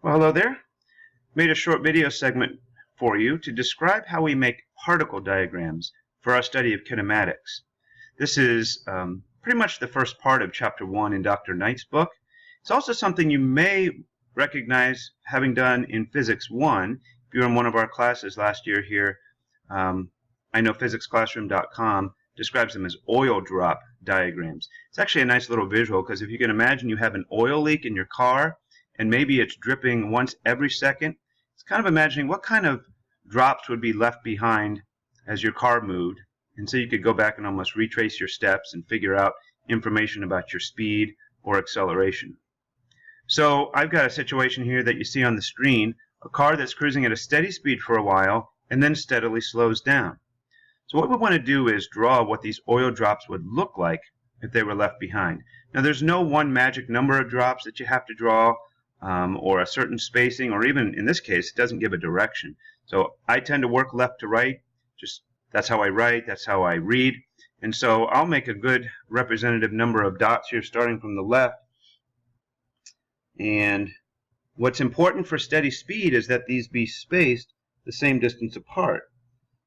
Well, hello there. Made a short video segment for you to describe how we make particle diagrams for our study of kinematics. This is pretty much the first part of Chapter 1 in Dr. Knight's book. It's also something you may recognize having done in Physics 1. If you were in one of our classes last year here, I know physicsclassroom.com describes them as Oildrop diagrams. It's actually a nice little visual because if you can imagine you have an oil leak in your car and maybe it's dripping once every second, it's kind of imagining what kind of drops would be left behind as your car moved. And so you could go back and almost retrace your steps and figure out information about your speed or acceleration. So I've got a situation here that you see on the screen, a car that's cruising at a steady speed for a while and then steadily slows down. So what we want to do is draw what these oil drops would look like if they were left behind. Now there's no one magic number of drops that you have to draw or a certain spacing, or even in this case it doesn't give a direction. So I tend to work left to right, just that's how I write, that's how I read, and so I'll make a good representative number of dots here starting from the left. And what's important for steady speed is that these be spaced the same distance apart.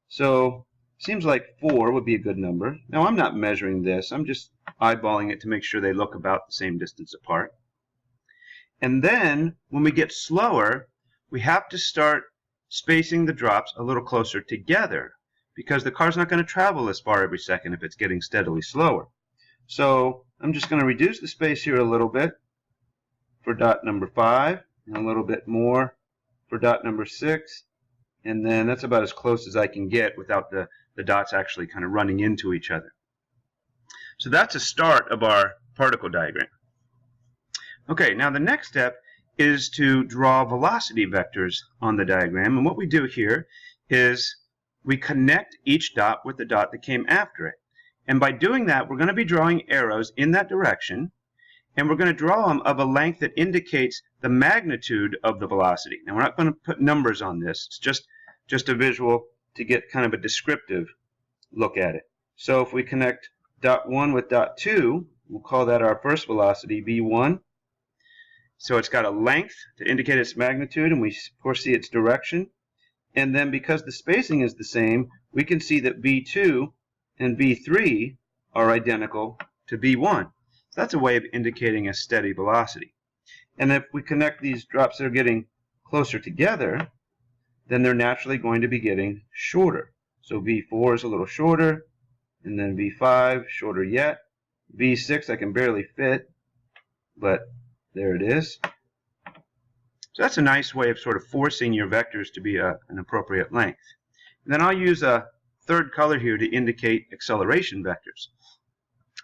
So seems like 4 would be a good number. Now I'm not measuring this, I'm just eyeballing it to make sure they look about the same distance apart. And then when we get slower, we have to start spacing the drops a little closer together because the car's not going to travel as far every second if it's getting steadily slower. So I'm just going to reduce the space here a little bit for dot number 5 and a little bit more for dot number 6, and then that's about as close as I can get without the dots actually kind of running into each other. So that's a start of our particle diagram. Okay, now the next step is to draw velocity vectors on the diagram, and what we do here is we connect each dot with the dot that came after it. And by doing that, we're going to be drawing arrows in that direction, and we're going to draw them of a length that indicates the magnitude of the velocity. Now we're not going to put numbers on this, it's just a visual to get kind of a descriptive look at it. So if we connect dot 1 with dot 2, we'll call that our first velocity, v1. So it's got a length to indicate its magnitude, and we of course see its direction. And then because the spacing is the same, we can see that v2 and v3 are identical to v1. So that's a way of indicating a steady velocity. And if we connect these drops that are getting closer together, then they're naturally going to be getting shorter. So v4 is a little shorter, and then v5 shorter yet. v6 I can barely fit, but there it is. So that's a nice way of sort of forcing your vectors to be an appropriate length. And then I'll use a third color here to indicate acceleration vectors.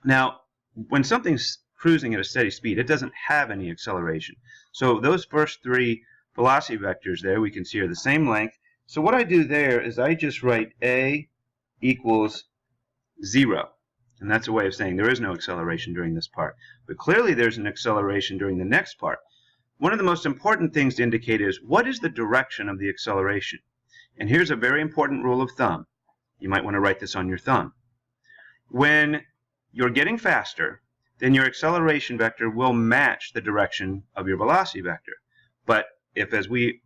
Now, when something's cruising at a steady speed, it doesn't have any acceleration. So those first 3 velocity vectors there we can see are the same length. So what I do there is I just write a equals 0. And that's a way of saying there is no acceleration during this part. But clearly there's an acceleration during the next part. One of the most important things to indicate is what is the direction of the acceleration. And here's a very important rule of thumb. You might want to write this on your thumb. When you're getting faster, then your acceleration vector will match the direction of your velocity vector. But if, as we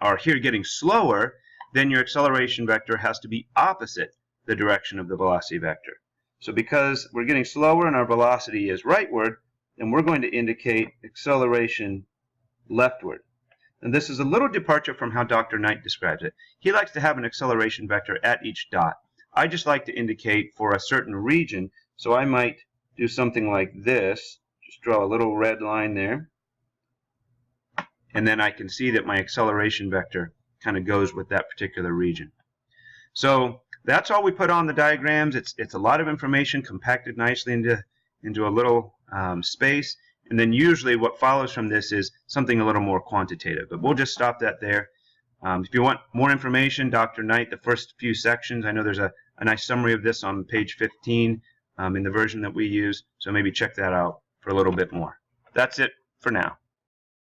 are here, getting slower, then your acceleration vector has to be opposite the direction of the velocity vector. So because we're getting slower and our velocity is rightward, then we're going to indicate acceleration leftward. And this is a little departure from how Dr. Knight describes it. He likes to have an acceleration vector at each dot. I just like to indicate for a certain region, so I might do something like this. Just draw a little red line there. And then I can see that my acceleration vector kind of goes with that particular region. So that's all we put on the diagrams. It's a lot of information compacted nicely into a little space. And then usually what follows from this is something a little more quantitative. But we'll just stop that there. If you want more information, Dr. Knight, the first few sections, I know there's a nice summary of this on page 15 in the version that we use. So maybe check that out for a little bit more. That's it for now.